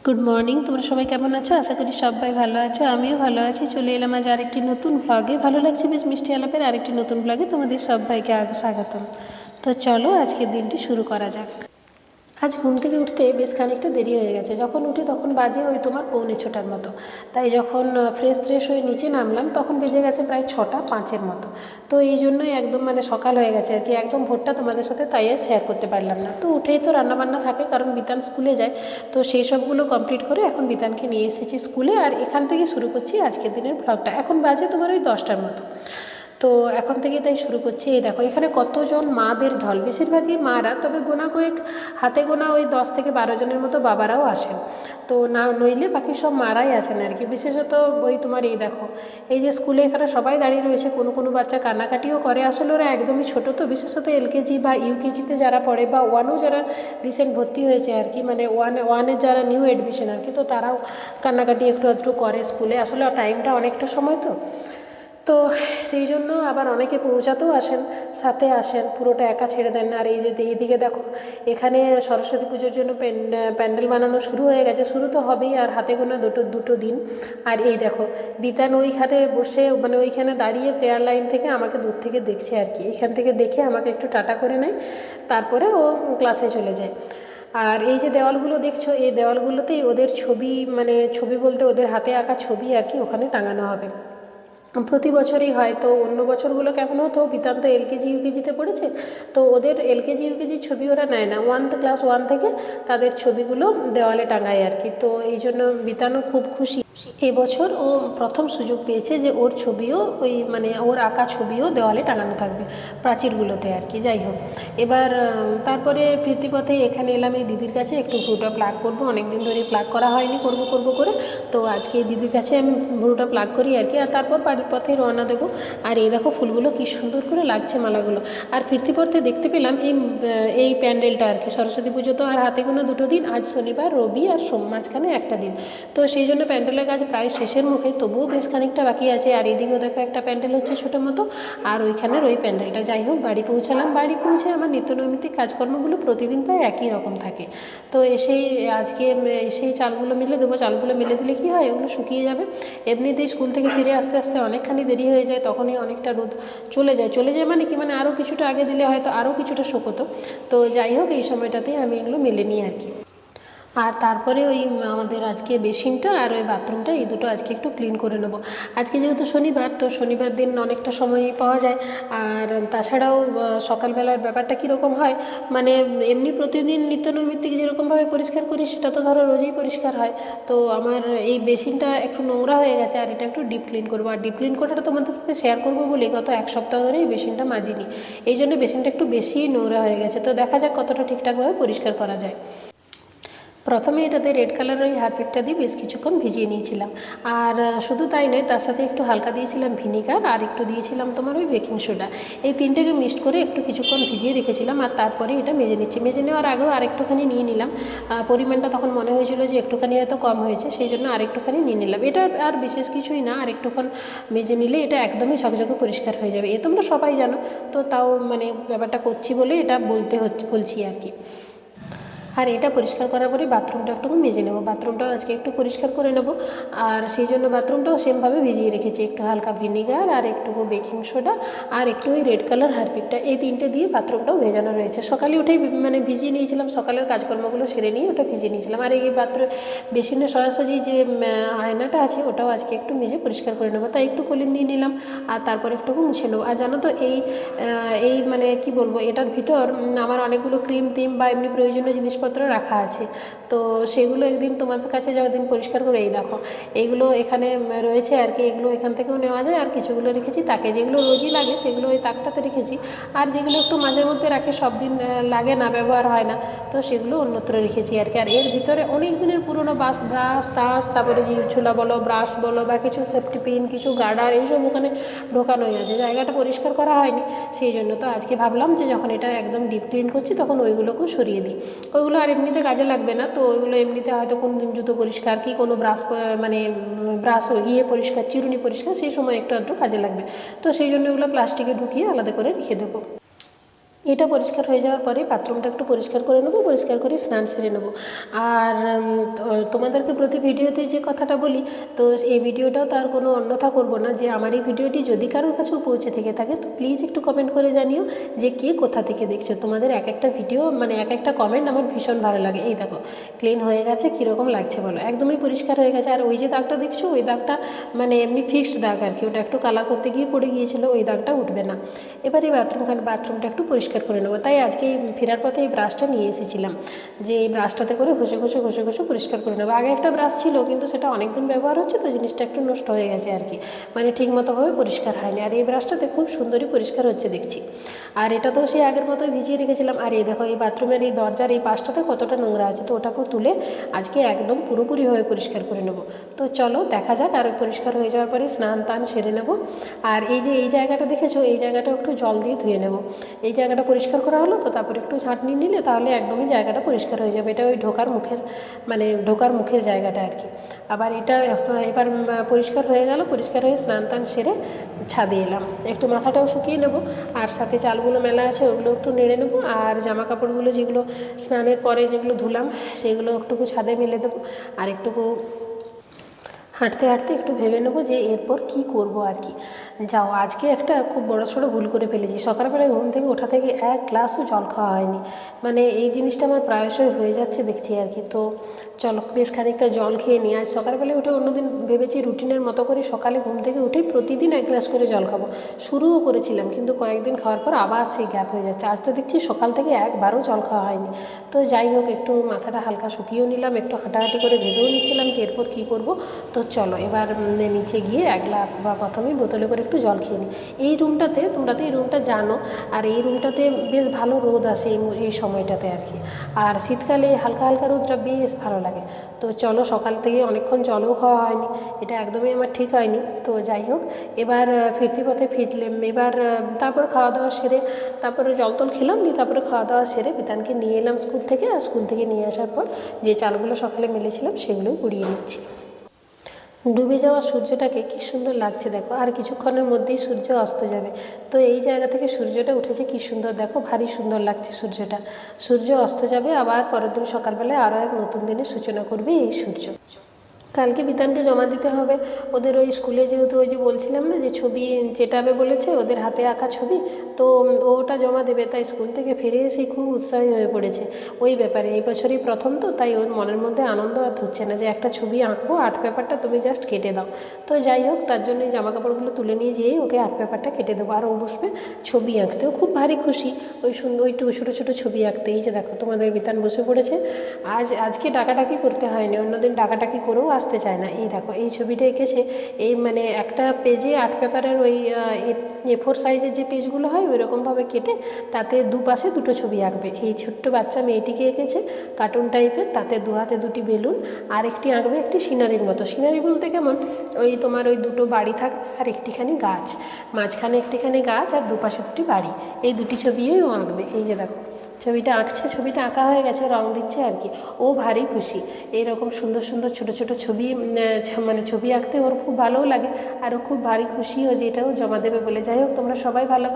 Good morning, তোমরা সবাই কেমন আছো? আশা করি সবাই ভালো আছো, আমিও ভালো আছি। চলে এলাম আজ আরেকটি নতুন ব্লগে। ভালো লাগছে বেশ মিষ্টি আলাপের আরেকটি নতুন ব্লগে তোমাদের সবাইকে স্বাগতম। তো চলো আজকের দিনটি শুরু করা যাক। আজ ঘুম থেকে উঠতে বেশ খানিকটা দেরি হয়ে গেছে। যখন উঠি তখন বাজে ওই তোমার 6:45 মতো। তাই যখন ফ্রেশ হয়ে নিচে নামলাম তখন বেজে গেছে প্রায় 6:05 মতো। তো এই জন্যই একদম সকাল হয়ে গেছে আর কি, একদম ভোরটা তোমাদের সাথে তাই আর শেয়ার করতে পারলাম না। তো উঠেই তো রান্নাবান্না থাকে, কারণ বিতান স্কুলে যায়। তো সেই সবগুলো কমপ্লিট করে এখন বিতানকে নিয়ে এসেছি স্কুলে, আর এখান থেকে শুরু করছি আজকের দিনের ব্লগটা। এখন বাজে তোমার ওই 10টার মতো। তো এখন থেকে তাই শুরু করছি। এই দেখো এখানে কতজন মাদের ঢল, বেশিরভাগই মারা, তবে গোনা কয়েক হাতে গোনা ওই 10 থেকে 12 জনের মতো বাবারাও আসেন। তো না নইলে বাকি সব মারাই আসেন আর কি। বিশেষত ওই তোমার এই দেখো, এই যে স্কুলে এখানে সবাই দাঁড়িয়ে রয়েছে, কোনো কোনো বাচ্চা কান্নাকাটিও করে। আসলে ওরা একদমই ছোটো, তো বিশেষত এলকেজি বা ইউকেজিতে যারা পড়ে বা ওয়ানও যারা রিসেন্ট ভর্তি হয়েছে আর কি, ওয়ানের যারা নিউ এডমিশন আর কি, তো তারাও কান্নাকাটি একটু আধটু করে স্কুলে। আসলে টাইমটা অনেকটা সময়, তো সেই জন্য আবার অনেকে পৌঁছাতেও আসেন, সাথে আসেন, পুরোটা একা ছেড়ে দেন না। আর এই যে এইদিকে দেখো, এখানে সরস্বতী পুজোর জন্য প্যান্ডেল বানানো শুরু হয়ে গেছে। শুরু তো হবেই, আর হাতে গোনা দুটো দিন। আর এই দেখো বিতান ওইখানে বসে ওইখানে দাঁড়িয়ে প্রেয়ার লাইন থেকে আমাকে দূর থেকে দেখছে আর কি। এখান থেকে দেখে আমাকে একটু টাটা করে নেয়, তারপরে ও ক্লাসে চলে যায়। আর এই যে দেওয়ালগুলো দেখছো, এই দেওয়ালগুলোতেই ওদের ছবি, ছবি বলতে ওদের হাতে আঁকা ছবি আর কি, ওখানে টাঙানো হবে। প্রতি বছরই হয়। তো অন্য বছরগুলো কেমন হতো, বিতান তো এলকেজি ইউকেজিতে পড়েছে, তো ওদের এলকেজি ইউকেজির ছবি ওরা নেয় না, ক্লাস 1 থেকে তাদের ছবিগুলো দেওয়ালে টাঙায় আর কি। তো এই জন্য বিতানও খুব খুশি। এবছর ও প্রথম সুযোগ পেয়েছে যে ওর ছবিও ওর আঁকা ছবিও দেওয়ালে টাঙানো থাকবে প্রাচীরগুলোতে আর কি। যাই হোক, এবার তারপরে ফিরতিপথে এখানে এলাম এই দিদির কাছে, একটু ভ্রুটা প্লাগ করবো। অনেকদিন ধরে প্লাগ করা হয়নি, করব করে। তো আজকে এই দিদির কাছে আমি ভ্রুটা প্লাগ করি আর কি, আর তারপর বাড়ির পথে রওনা দেবো। আর এই দেখো ফুলগুলো কি সুন্দর করে লাগছে, মালাগুলো। আর ফিরতি পথে দেখতে পেলাম এই প্যান্ডেলটা আর কি। সরস্বতী পুজো তো আর হাতে গোনা 2 দিন, আজ শনিবার, রবি আর সোম, মাঝখানে একটা দিন। তো সেই জন্য প্যান্ডেলের কাজ প্রায় শেষের মুখে, তবুও বেশ খানিকটা বাকি আছে। আর এদিকেও দেখো একটা প্যান্ডেল হচ্ছে ছোটো মতো, আর ওইখানের ওই প্যান্ডেলটা। যাই হোক, বাড়ি পৌঁছালাম। বাড়ি পৌঁছে আমার নিত্যনৈমিত্তিক কাজকর্মগুলো প্রতিদিন প্রায় একই রকম থাকে। তো আজকে সেই চালগুলো মেলে দেবো। চালগুলো মেলে দিলে কি হয়, এগুলো শুকিয়ে যাবে। এমনিতেই স্কুল থেকে ফিরে আস্তে আস্তে অনেকখানি দেরি হয়ে যায়, তখনই অনেকটা রোদ চলে যায় আরও কিছুটা আগে দিলে হয়তো আরও কিছুটা শুকোতো। তো যাই হোক, এই সময়টাতেই আমি এগুলো মেলে নিই আর কি। আর তারপরে ওই আমাদের আজকে বেসিনটা আর ওই বাথরুমটা, এই দুটো আজকে একটু ক্লিন করে নেব। আজকে যেহেতু শনিবার, তো শনিবার দিন অনেকটা সময় পাওয়া যায়। আর তাছাড়াও সকালবেলার ব্যাপারটা কীরকম হয়, এমনি প্রতিদিন নিত্যনৈমিত্তিক যেরকমভাবে পরিষ্কার করি সেটা তো ধরো রোজই পরিষ্কার হয়। তো আমার এই বেসিনটা একটু নোংরা হয়ে গেছে, আর এটা একটু ডিপ ক্লিন করবো। আর ডিপ ক্লিন করাটা তোমাদের সাথে শেয়ার করবো বলে গত 1 সপ্তাহ ধরে এই বেসিনটা মাজিনি, এই জন্য বেসিনটা একটু বেশিই নোংরা হয়ে গেছে। তো দেখা যাক কতটা ঠিকঠাকভাবে পরিষ্কার করা যায়। প্রথমে এটাতে রেড কালার ওই হারপিকটা দিয়ে বেশ কিছুক্ষণ ভিজিয়ে নিয়েছিলাম। আর শুধু তাই নয়, তার সাথে একটু হালকা দিয়েছিলাম ভিনিগার, আর একটু দিয়েছিলাম তোমার ওই বেকিং সোডা। এই তিনটেকে মিক্সড করে একটু কিছুক্ষণ ভিজিয়ে রেখেছিলাম। আর তারপরে এটা মেজে নিচ্ছি। মেজে নেওয়ার আগেও আরেকটুখানি নিয়ে নিলাম। পরিমাণটা তখন মনে হয়েছিল যে একটুখানি হয়তো কম হয়েছে, সেই জন্য আরেকটুখানি নিয়ে নিলাম। এটা আর বিশেষ কিছুই না, আরেকটুক্ষণ মেজে নিলে এটা একদমই ঝকঝকে পরিষ্কার হয়ে যাবে। এ তোমরা সবাই জানো, তো তাও ব্যাপারটা করছি বলে এটা বলছি আর কি। আর এটা পরিষ্কার করার পরে বাথরুমটা একটু মেজে নেব। বাথরুমটাও আজকে একটু পরিষ্কার করে নেব। আর সেই জন্য বাথরুমটাও সেমভাবে ভিজিয়ে রেখেছি, একটু হালকা ভিনিগার আর একটু বেকিং সোডা আর একটু ওই রেড কালার হারপিকটা, এই তিনটে দিয়ে বাথরুমটাও ভেজানো রয়েছে। সকালে উঠেই ভিজিয়ে নিয়েছিলাম, সকালের কাজকর্মগুলো সেরে নিয়ে ওটা ভিজিয়ে নিয়েছিলাম। আর এই বেসিনের সরাসরি যে আয়নাটা আছে ওটাও আজকে একটু মেজে পরিষ্কার করে নেবো। তাই একটু কলিন দিয়ে নিলাম, আর তারপর একটু মুছে নেবো। আর জানো তো এই কি বলবো, এটার ভিতর আমার অনেকগুলো ক্রিম বা এমনি প্রয়োজনীয় জিনিসপত্র রাখা আছে। তো সেগুলো একদিন তোমাদের কাছে যতদিন পরিষ্কার করে, এই দেখো এইগুলো এখানে রয়েছে আর কি। এগুলো এখান থেকেও নেওয়া যায়। আর কিছুগুলো রেখেছি তাকে, যেগুলো রোজই লাগে সেগুলো ওই তাকটাতে রেখেছি। আর যেগুলো একটু মাঝে মধ্যে রাখে, সব দিন লাগে না, ব্যবহার হয় না, তো সেগুলো অন্যত্র রেখেছি আর কি। আর এর ভিতরে অনেক দিনের পুরনো ব্রাশ তারপরে জিভ ছোলা বলো, ব্রাশ বলো, বা কিছু সেফটি পিন, কিছু গার্ডার, এইসব ওখানে ঢোকানোই আছে। জায়গাটা পরিষ্কার করা হয়নি, সেই জন্য। তো আজকে ভাবলাম যে যখন এটা একদম ডিপ ক্লিন করছি তখন ওইগুলোকেও সরিয়ে দিই। ওইগুলো আর এমনিতে কাজে লাগবে না, তো ওইগুলো এমনিতে হয়তো কোনো দিন জুতো পরিষ্কার কি কোনো ব্রাশ পরিষ্কার, চিরুনি পরিষ্কার, সেই সময় একটু আধটু কাজে লাগবে। তো সেই জন্য ওগুলো প্লাস্টিকে ঢুকিয়ে আলাদা করে রেখে দেবো। এটা পরিষ্কার হয়ে যাওয়ার পরে বাথরুমটা একটু পরিষ্কার করে নেবো, পরিষ্কার করে স্নান সেরে নেবো। আর তোমাদেরকে প্রতি ভিডিওতে যে কথাটা বলি, তো এই ভিডিওটাও তার কোনো অন্যথা করব না, যে আমার এই ভিডিওটি যদি কারোর কাছেও পৌঁছে থেকে থাকে তো প্লিজ একটু কমেন্ট করে জানিও যে কে কোথা থেকে দেখছো। তোমাদের এক একটা ভিডিও মানে এক একটা কমেন্ট আমার ভীষণ ভালো লাগে। এই দেখো ক্লিন হয়ে গেছে, কীরকম লাগছে বলো, একদমই পরিষ্কার হয়ে গেছে। আর ওই যে দাগটা দেখছো, ওই দাগটা মানে এমনি ফিক্সড দাগ আর কি, ওটা একটু কালার করতে গিয়ে পড়ে গিয়েছিলো, ওই দাগটা উঠবে না। এবার এই বাথরুমটা একটু পরিষ্কার করে নেবো। তাই আজকে ফেরার পথে এই ব্রাশটা নিয়ে এসেছিলাম, যে এই ব্রাশটাতে করে ঘষে পরিষ্কার করে নেবো। আগে একটা ব্রাশ ছিল কিন্তু সেটা অনেক দিন ব্যবহার হচ্ছে, তো জিনিসটা একটু নষ্ট হয়ে গেছে আর কি, মানে ঠিকমতোভাবে পরিষ্কার হয়নি। আর এই ব্রাশটাতে খুব সুন্দরই পরিষ্কার হচ্ছে দেখছি। আর এটা তো সেই আগের মতোই ভিজিয়ে রেখেছিলাম। আর এই দেখো এই বাথরুমের এই দরজার এই পাশটাতে কতটা নোংরা আছে, তো ওটাকেও তুলে আজকে একদম পুরোপুরিভাবে পরিষ্কার করে নেবো। তো চলো দেখা যাক। আর পরিষ্কার হয়ে যাওয়ার পরে স্নান টান সেরে নেবো। আর এই যে এই জায়গাটা দেখেছো, এই জায়গাটা একটু জল দিয়ে ধুয়ে নেবো। এই জায়গাটা পরিষ্কার করা হলো, তো তারপরে একটু ঝাঁটনি নিলে তাহলে একদমই জায়গাটা পরিষ্কার হয়ে যাবে। এটা ওই ঢোকার মুখের জায়গাটা আর কি। আবার এটা এবার পরিষ্কার হয়ে গেল, পরিষ্কার হয়ে স্নান টান সেরে ছাদে এলাম, একটু মাথাটাও শুকিয়ে নেবো। আর সাথে চালগুলো মেলা আছে ওগুলো একটু নেড়ে নেবো। আর জামা কাপড়গুলো যেগুলো স্নানের পরে যেগুলো ধুলাম সেগুলো একটুকু ছাদে মেলে দেবো। আর একটুকু হাঁটতে হাঁটতে একটু ভেবে নেবো যে এরপর কি করব আর কি। যাও, আজকে একটা খুব বড়সড় ভুল করে ফেলেছি। সকালবেলায় ঘুম থেকে ওঠা থেকে এক গ্লাসও জল খাওয়া হয়নি, মানে এই জিনিসটা আমার প্রায়শই হয়ে যাচ্ছে দেখছি আর কি। তো চলো বেশ খানিকটা জল খেয়ে নিই। আজ সকালবেলায় উঠে অন্যদিন ভেবেছি রুটিনের মতো করে সকালে ঘুম থেকে উঠেই প্রতিদিন এক গ্লাস করে জল খাবো, শুরুও করেছিলাম, কিন্তু কয়েকদিন খাওয়ার পর আবার সেই গ্যাপ হয়ে যাচ্ছে। আজ তো দেখছি সকাল থেকে একবারও জল খাওয়া হয়নি। তো যাই হোক, একটু মাথাটা হালকা শুকিয়েও নিলাম, একটু হাঁটাহাঁটি করে ভেবেও নিচ্ছিলাম যে এরপর কী করব। তো চলো এবার নিচে গিয়ে এক গ্লাস বা প্রথমেই বোতলে করে একটু জল খেয়ে নিই। এই রুমটাতে, তোমরা তো এই রুমটা জানো, আর এই রুমটাতে বেশ ভালো রোদ আসে এই সময়টাতে আর কি। আর শীতকালে হালকা হালকা রোদটা বেশ ভালো লাগে। তো চলো, সকাল থেকে অনেকক্ষণ জলও খাওয়া হয়নি, এটা একদমই আমার ঠিক হয়নি। তো যাই হোক, এবার ফিরতি পথে ফিরলাম। এবার তারপর খাওয়া দাওয়া সেরে তারপরে জল টল খেলাম, নিয়ে তারপরে খাওয়া দাওয়া সেরে বিতানকে নিয়ে এলাম স্কুল থেকে। আর স্কুল থেকে নিয়ে আসার পর যে চালগুলো সকালে মেলেছিলাম সেগুলোই কুড়িয়ে নিচ্ছি। ডুবে যাওয়া সূর্যটাকে কি সুন্দর লাগছে দেখো, আর কিছুক্ষণের মধ্যেই সূর্য অস্ত যাবে। তো এই জায়গা থেকে সূর্যটা উঠেছে কি সুন্দর দেখো, ভারী সুন্দর লাগছে সূর্যটা। সূর্য অস্ত যাবে, আবার পরের দিন সকালবেলায় আরও এক নতুন দিনের সূচনা করবে এই সূর্য। কালকে বিতানকে জমা দিতে হবে ওদের ওই স্কুলে, যেহেতু ওই যে বলছিলাম না যে ছবি চেটাবে বলেছে, ওদের হাতে আঁকা ছবি, তো ওটা জমা দেবে। তাই স্কুল থেকে ফিরে এসেই খুব উৎসাহী হয়ে পড়েছে ওই ব্যাপারে। এই বছরই প্রথম, তো তাই ওর মনের মধ্যে আনন্দ আর ধরছে না যে একটা ছবি আঁকবো, আর্ট পেপারটা তুমি জাস্ট কেটে দাও। তো যাই হোক, তার জন্য এই জামা কাপড়গুলো তুলে নিয়ে যেয়েই ওকে আর্ট পেপারটা কেটে দেবো। আর ও বসবে ছবি আঁকতেও, খুব ভারী খুশি ওই সুন্দর ওই ছোটো ছোটো ছবি আঁকতে। এই যে দেখো তোমাদের বিতান বসে পড়েছে। আজকে ডাকাডাকি করতে হয়নি, অন্যদিন ডাকাডাকি করেও আসতে চায় না। এই দেখো এই ছবিটা এঁকেছে, এই মানে একটা পেজে আর্ট পেপারের ওই A4 সাইজের যে পেজগুলো হয় ওই রকমভাবে কেটে তাতে দুপাশে দুটো ছবি আঁকবে। এই ছোট্ট বাচ্চা মেয়েটিকে এঁকেছে কার্টুন টাইপের, তাতে দু হাতে দুটি বেলুন, আর একটি আঁকবে একটি সিনারির মতো। সিনারি বলতে কেমন, ওই তোমার ওই দুটো বাড়ি থাকবে আর একটিখানি গাছ, মাঝখানে একটিখানি গাছ আর দুপাশে দুটি বাড়ি, এই দুটি ছবিই ও আঁকবে। এই যে দেখো ছবিটা আঁকছে, ছবিটা আঁকা হয়ে গেছে, রং দিচ্ছে আর কি। ও ভারী খুশি এইরকম সুন্দর সুন্দর ছোটো ছোটো ছবি, মানে ছবি আঁকতে ওর খুব ভালোও লাগে, আর ও খুব ভারী খুশিও যে এটাও জমা দেবে বলে। যাই হোক, তোমরা সবাই ভালো